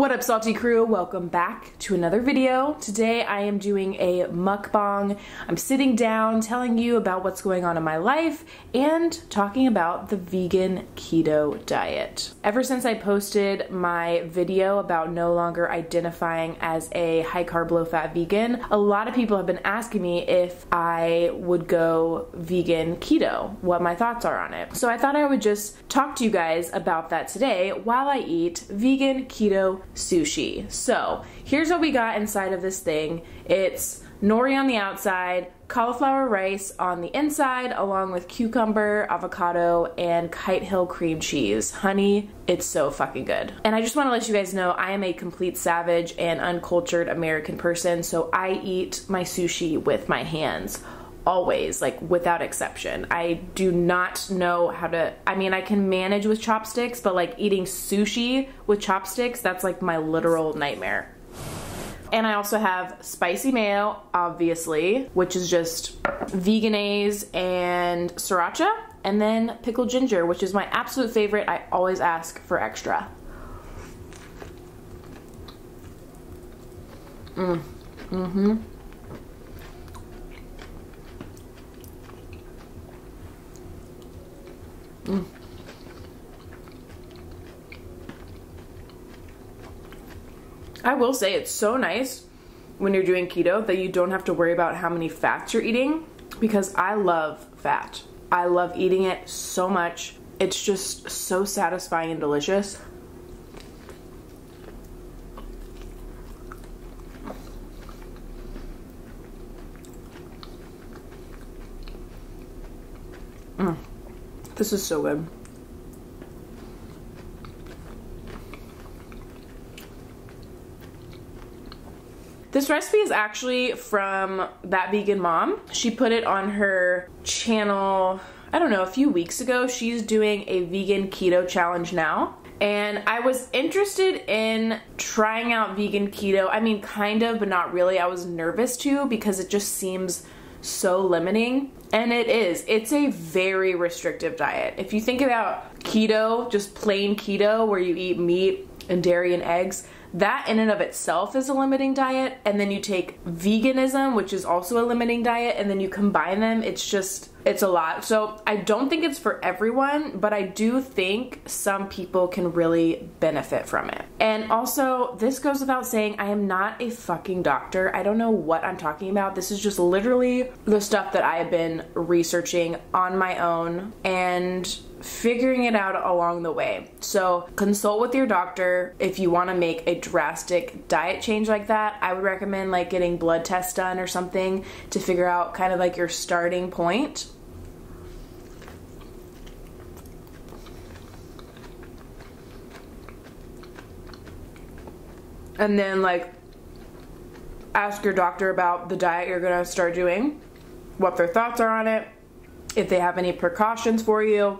What up, salty crew? Welcome back to another video. Today I am doing a mukbang. I'm sitting down telling you about what's going on in my life and talking about the vegan keto diet. Ever since I posted my video about no longer identifying as a high carb, low fat vegan, a lot of people have been asking me if I would go vegan keto, what my thoughts are on it. So I thought I would just talk to you guys about that today while I eat vegan keto sushi. So here's what we got inside of this thing. It's nori on the outside, cauliflower rice on the inside, along with cucumber, avocado, and Kite Hill cream cheese. Honey, it's so fucking good. And I just want to let you guys know I am a complete savage and uncultured American person, so I eat my sushi with my hands. Always, like without exception. I do not know how to, I mean, I can manage with chopsticks, but like eating sushi with chopsticks, that's like my literal nightmare. And I also have spicy mayo, obviously, which is just veganaise and sriracha, and then pickled ginger, which is my absolute favorite. I always ask for extra. I will say it's so nice when you're doing keto that you don't have to worry about how many fats you're eating, because I love fat. I love eating it so much. It's just so satisfying and delicious. This is so good. This recipe is actually from That Vegan Mom. She put it on her channel, I don't know, a few weeks ago. She's doing a vegan keto challenge now. And I was interested in trying out vegan keto. I mean, kind of, but not really. I was nervous too because it just seems so limiting. And it is. It's a very restrictive diet. If you think about keto, just plain keto, where you eat meat and dairy and eggs, that in and of itself is a limiting diet. And then you take veganism, which is also a limiting diet, and then you combine them, it's a lot. So I don't think it's for everyone, but I do think some people can really benefit from it. And also, this goes without saying, I am not a fucking doctor. I don't know what I'm talking about. This is just literally the stuff that I have been researching on my own and figuring it out along the way. So consult with your doctor if you want to make a drastic diet change like that. I would recommend like getting blood tests done or something to figure out kind of like your starting point. And then like ask your doctor about the diet you're gonna start doing, what their thoughts are on it, if they have any precautions for you,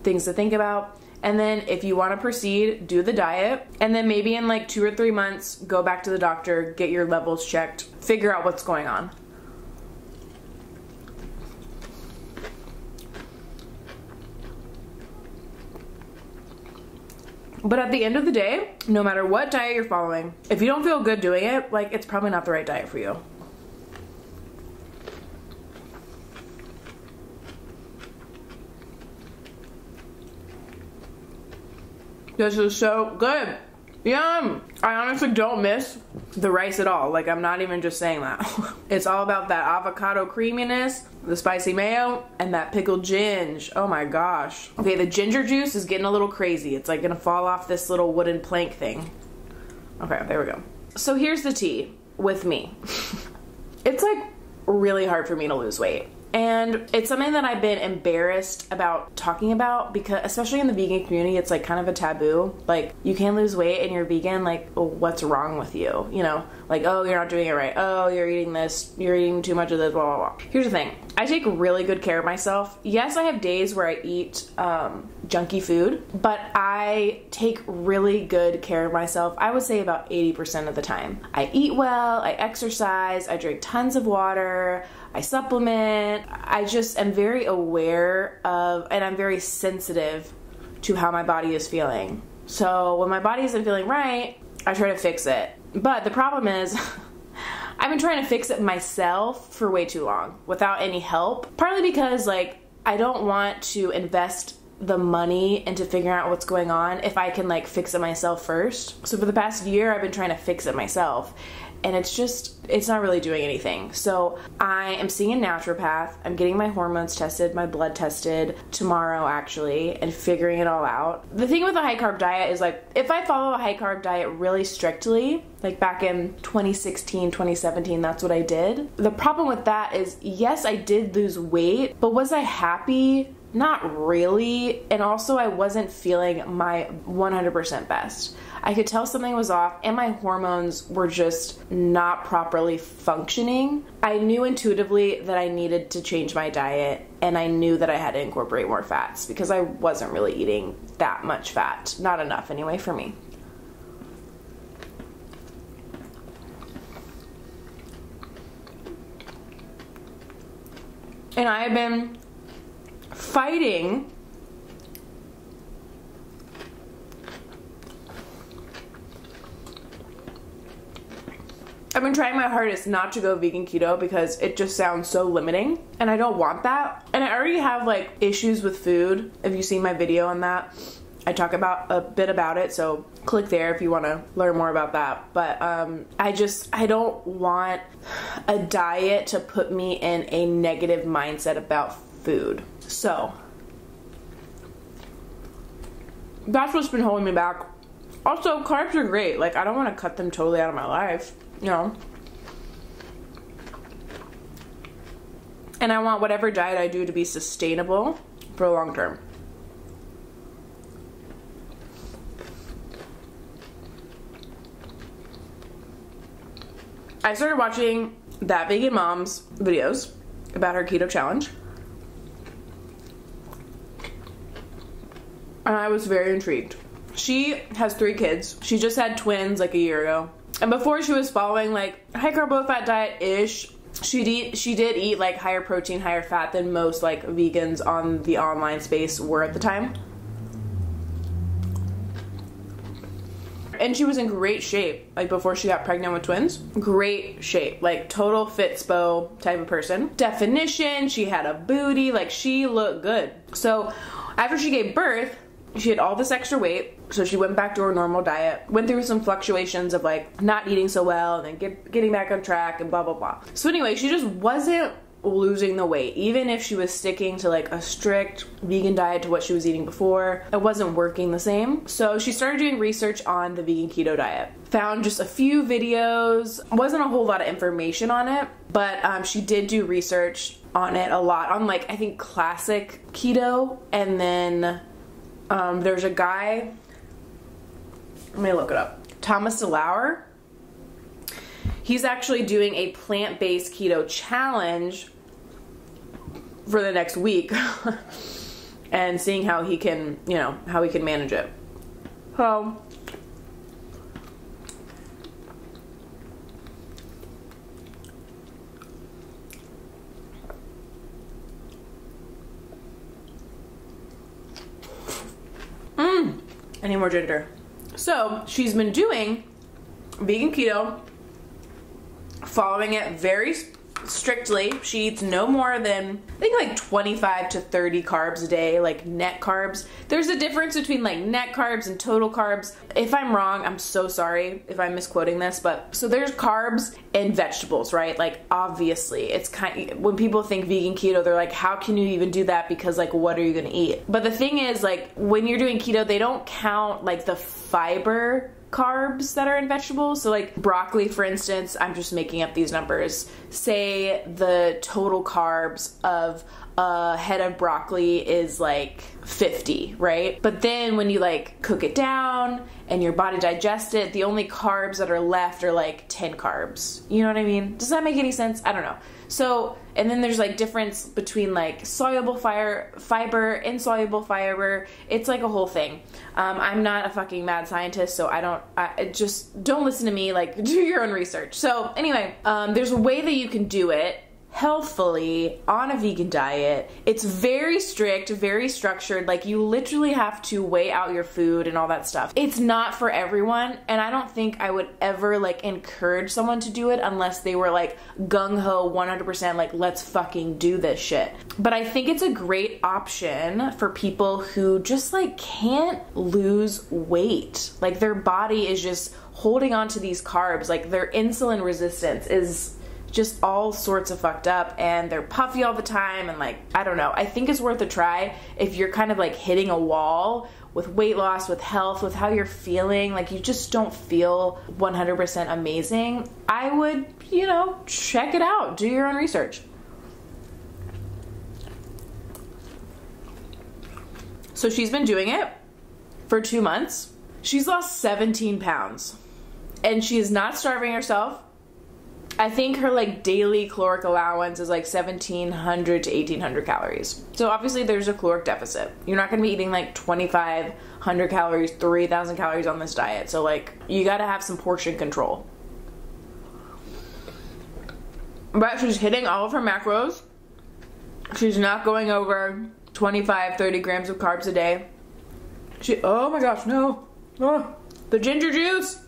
things to think about. And then if you want to proceed, do the diet. And then maybe in like 2 or 3 months, go back to the doctor, get your levels checked, figure out what's going on. But at the end of the day, no matter what diet you're following, if you don't feel good doing it, like it's probably not the right diet for you. This is so good. Yum! I honestly don't miss the rice at all. Like, I'm not even just saying that. It's all about that avocado creaminess, the spicy mayo, and that pickled ginger. Oh my gosh. Okay, the ginger juice is getting a little crazy. It's like gonna fall off this little wooden plank thing. Okay, there we go. So here's the tea with me. It's like really hard for me to lose weight. And it's something that I've been embarrassed about talking about, because especially in the vegan community, it's like kind of a taboo. Like, you can't lose weight and you're vegan, like, well, what's wrong with you? You know, like, oh, you're not doing it right. Oh, you're eating this, you're eating too much of this, blah, blah, blah. Here's the thing. I take really good care of myself. Yes, I have days where I eat junky food, but I take really good care of myself. I would say about 80% of the time. I eat well, I exercise, I drink tons of water, I supplement. I just am very aware of, and I'm very sensitive to how my body is feeling. So when my body isn't feeling right, I try to fix it. But the problem is, I've been trying to fix it myself for way too long without any help. Partly because like, I don't want to invest the money into figuring out what's going on if I can like fix it myself first. So for the past year, I've been trying to fix it myself, and it's not really doing anything. So I am seeing a naturopath. I'm getting my hormones tested, my blood tested tomorrow actually, and figuring it all out. The thing with a high carb diet is like, if I follow a high carb diet really strictly, like back in 2016, 2017, that's what I did. The problem with that is, yes, I did lose weight, but was I happy? Not really. And also I wasn't feeling my 100% best. I could tell something was off, and my hormones were just not properly functioning. I knew intuitively that I needed to change my diet, and I knew that I had to incorporate more fats because I wasn't really eating that much fat. Not enough anyway for me. And I have been fighting I've been trying my hardest not to go vegan keto because it just sounds so limiting, and I don't want that. And I already have like issues with food. If you see my video on that, I talk about a bit about it, so click there if you want to learn more about that. But I don't want a diet to put me in a negative mindset about food. So that's what's been holding me back. Also, carbs are great. Like, I don't want to cut them totally out of my life, you know. And I want whatever diet I do to be sustainable for the long term. I started watching That Vegan Mom's videos about her keto challenge, and I was very intrigued. She has 3 kids. She just had twins like a year ago. And before she was following like high carb low fat diet-ish, she did eat like higher protein, higher fat than most like vegans on the online space were at the time. And she was in great shape, like before she got pregnant with twins. Great shape, like total fitspo type of person. Definition, she had a booty, like she looked good. So after she gave birth, she had all this extra weight, so she went back to her normal diet, went through some fluctuations of like not eating so well and then getting back on track and blah blah blah. So anyway, she just wasn't losing the weight. Even if she was sticking to like a strict vegan diet to what she was eating before, it wasn't working the same. So she started doing research on the vegan keto diet. Found just a few videos, wasn't a whole lot of information on it, but she did do research on it a lot, on like I think classic keto, and then there's a guy, let me look it up, Thomas DeLauer. He's actually doing a plant-based keto challenge for the next week and seeing how he can, you know, how he can manage it. So I need more ginger. So she's been doing vegan keto, following it very strictly. She eats no more than, I think, like 25 to 30 carbs a day, like net carbs. There's a difference between like net carbs and total carbs. If I'm wrong, I'm so sorry if I'm misquoting this, but so there's carbs and vegetables, right? Like obviously it's kind of, when people think vegan keto, they're like, how can you even do that? Because like, what are you gonna eat? But the thing is, like, when you're doing keto, they don't count like the fiber carbs that are in vegetables. So like broccoli, for instance, I'm just making up these numbers. Say the total carbs of a head of broccoli is like 50, right? But then when you like cook it down and your body digests it, the only carbs that are left are like 10 carbs. You know what I mean? Does that make any sense? I don't know. So, and then there's like difference between like soluble fiber, insoluble fiber. It's like a whole thing. I'm not a fucking mad scientist, so just don't listen to me, like do your own research. So anyway, there's a way that you can do it healthfully on a vegan diet. It's very strict, very structured. Like, you literally have to weigh out your food and all that stuff. It's not for everyone, and I don't think I would ever like encourage someone to do it unless they were like gung-ho 100% like, let's fucking do this shit. But I think it's a great option for people who just like can't lose weight. Like, their body is just holding on to these carbs. Like, their insulin resistance is just all sorts of fucked up, and they're puffy all the time, and like, I don't know. I think it's worth a try if you're kind of like hitting a wall with weight loss, with health, with how you're feeling. Like, you just don't feel 100% amazing. I would, you know, check it out. Do your own research. So she's been doing it for 2 months. She's lost 17 pounds, and she is not starving herself. I think her like daily caloric allowance is like 1,700 to 1,800 calories. So obviously there's a caloric deficit. You're not gonna be eating like 2,500 calories, 3,000 calories on this diet. So like, you gotta have some portion control. But she's hitting all of her macros. She's not going over 25, 30 grams of carbs a day. Oh my gosh, no. Oh, the ginger juice.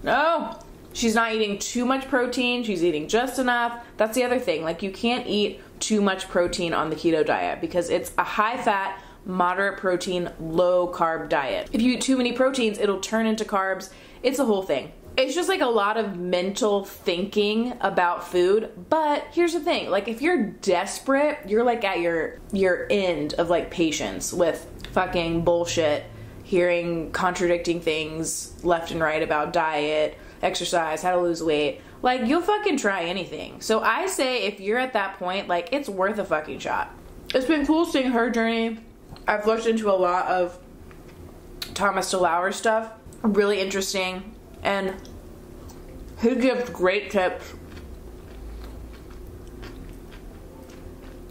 No. She's not eating too much protein. She's eating just enough. That's the other thing. Like, you can't eat too much protein on the keto diet because it's a high fat, moderate protein, low carb diet. If you eat too many proteins, it'll turn into carbs. It's a whole thing. It's just like a lot of mental thinking about food. But here's the thing, like, if you're desperate, you're like at your end of like patience with fucking bullshit, hearing contradicting things left and right about diet, exercise, how to lose weight. Like, you'll fucking try anything. So I say if you're at that point, like, it's worth a fucking shot. It's been cool seeing her journey. I've looked into a lot of Thomas DeLauer stuff. Really interesting. And he gives great tips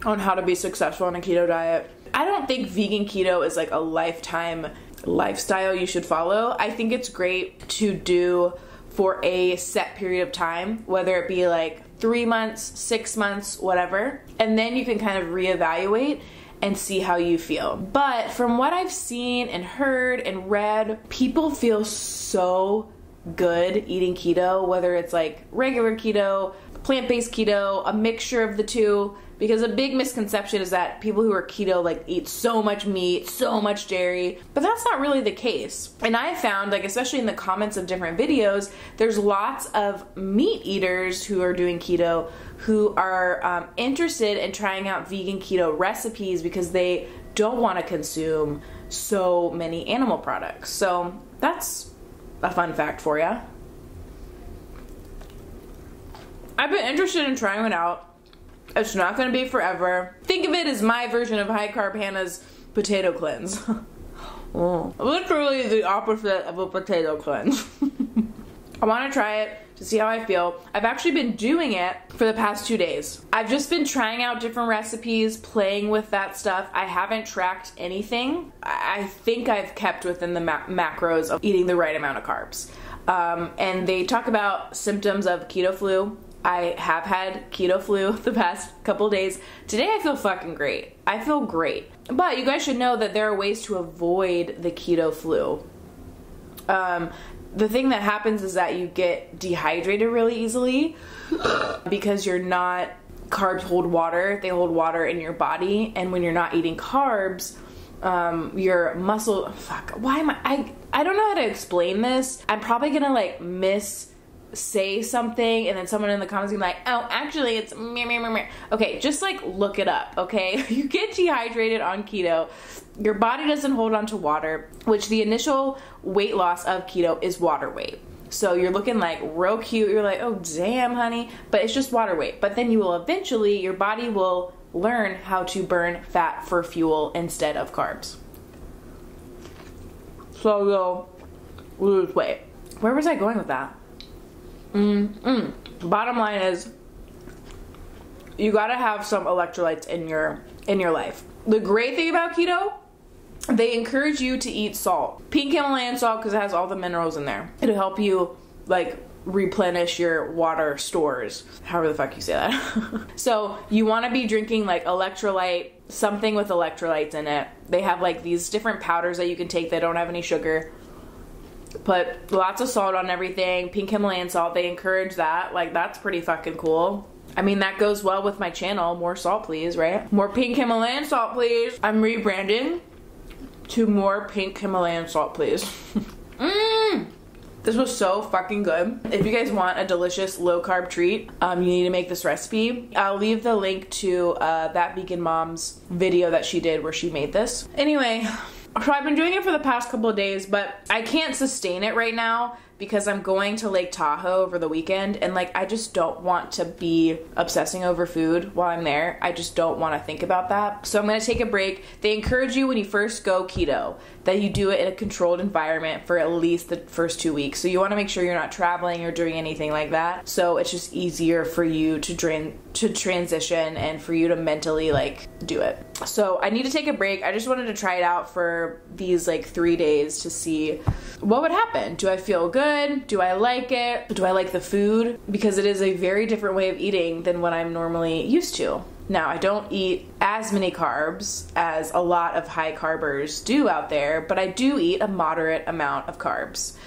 on how to be successful on a keto diet. I don't think vegan keto is like a lifetime lifestyle you should follow. I think it's great to do for a set period of time, whether it be like 3 months, 6 months, whatever. And then you can kind of reevaluate and see how you feel. But from what I've seen and heard and read, people feel so good eating keto, whether it's like regular keto, plant-based keto, a mixture of the two. Because a big misconception is that people who are keto like eat so much meat, so much dairy, but that's not really the case. And I found, like, especially in the comments of different videos, there's lots of meat eaters who are doing keto who are interested in trying out vegan keto recipes because they don't want to consume so many animal products. So that's a fun fact for you. I've been interested in trying it out. It's not going to be forever. Think of it as my version of High Carb Hannah's potato cleanse. Oh. Literally the opposite of a potato cleanse. I want to try it to see how I feel. I've actually been doing it for the past 2 days. I've just been trying out different recipes, playing with that stuff. I haven't tracked anything. I think I've kept within the macros of eating the right amount of carbs. And they talk about symptoms of keto flu. I have had keto flu the past couple days. Today I feel fucking great. I feel great. But you guys should know that there are ways to avoid the keto flu. The thing that happens is that you get dehydrated really easily because you're not, carbs hold water. They hold water in your body. And when you're not eating carbs, your muscle, I don't know how to explain this. I'm probably gonna like say something and then someone in the comments will be like, oh, actually it's meh, meh, meh, meh. Okay, just like look it up, okay? You get dehydrated on keto, your body doesn't hold on to water, which the initial weight loss of keto is water weight. So you're looking like real cute, you're like, oh damn honey, but it's just water weight. But then you will eventually, your body will learn how to burn fat for fuel instead of carbs. So you'll lose weight. Where was I going with that? Bottom line is, you gotta have some electrolytes in your life. The great thing about keto, they encourage you to eat salt. Pink Himalayan salt, because it has all the minerals in there. It'll help you like replenish your water stores, however the fuck you say that. So you want to be drinking like electrolyte, something with electrolytes in it. They have like these different powders that you can take that don't have any sugar. Put lots of salt on everything, pink Himalayan salt. They encourage that. Like, that's pretty fucking cool. I mean, that goes well with my channel. More salt, please, right? More pink Himalayan salt, please. I'm rebranding to more pink Himalayan salt, please. This was so fucking good. If you guys want a delicious low-carb treat, you need to make this recipe. I'll leave the link to that vegan mom's video that she did where she made this. Anyway, so I've been doing it for the past couple of days, but I can't sustain it right now because I'm going to Lake Tahoe over the weekend, and like, I just don't want to be obsessing over food while I'm there. I just don't want to think about that. So I'm going to take a break. They encourage you when you first go keto that you do it in a controlled environment for at least the first 2 weeks. So you want to make sure you're not traveling or doing anything like that. So it's just easier for you to transition and for you to mentally like do it. So I need to take a break. I just wanted to try it out for these like 3 days to see what would happen. Do I feel good? Do I like it? Do I like the food? Because it is a very different way of eating than what I'm normally used to. Now, I don't eat as many carbs as a lot of high carbers do out there, but I do eat a moderate amount of carbs.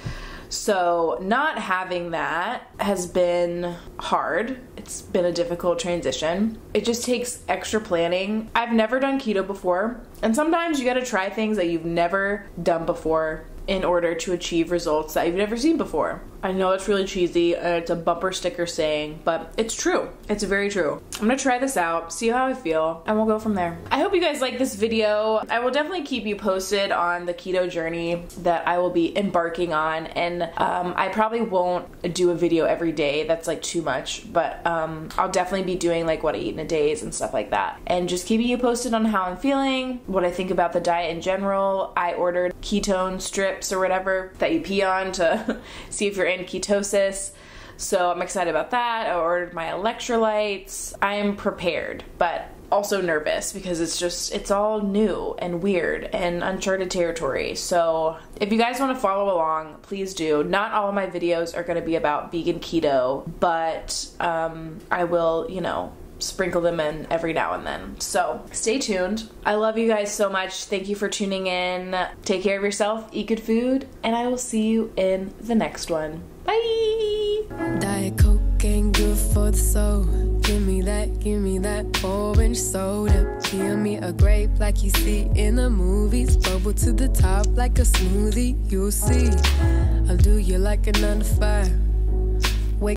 So not having that has been hard. It's been a difficult transition. It just takes extra planning. I've never done keto before, and sometimes you gotta try things that you've never done before in order to achieve results that you've never seen before. I know it's really cheesy, it's a bumper sticker saying, but it's true. It's very true. I'm gonna try this out, see how I feel, and we'll go from there. I hope you guys like this video. I will definitely keep you posted on the keto journey that I will be embarking on, and I probably won't do a video every day. That's like too much, but I'll definitely be doing like what I eat in a days and stuff like that, and just keeping you posted on how I'm feeling, what I think about the diet in general. I ordered ketone strips or whatever that you pee on to see if you're in ketosis. So I'm excited about that. I ordered my electrolytes. I am prepared, but also nervous because it's all new and weird and uncharted territory. So if you guys want to follow along, please do. Not all of my videos are going to be about vegan keto, but I will, you know, sprinkle them in every now and then. So stay tuned. I love you guys so much. Thank you for tuning in. Take care of yourself, eat good food, and I will see you in the next one. Bye! Diet Coke ain't good for the soul. Give me that orange soda. Give me a grape like you see in the movies. Bubble to the top like a smoothie, you'll see. I'll do you like a 9 to 5.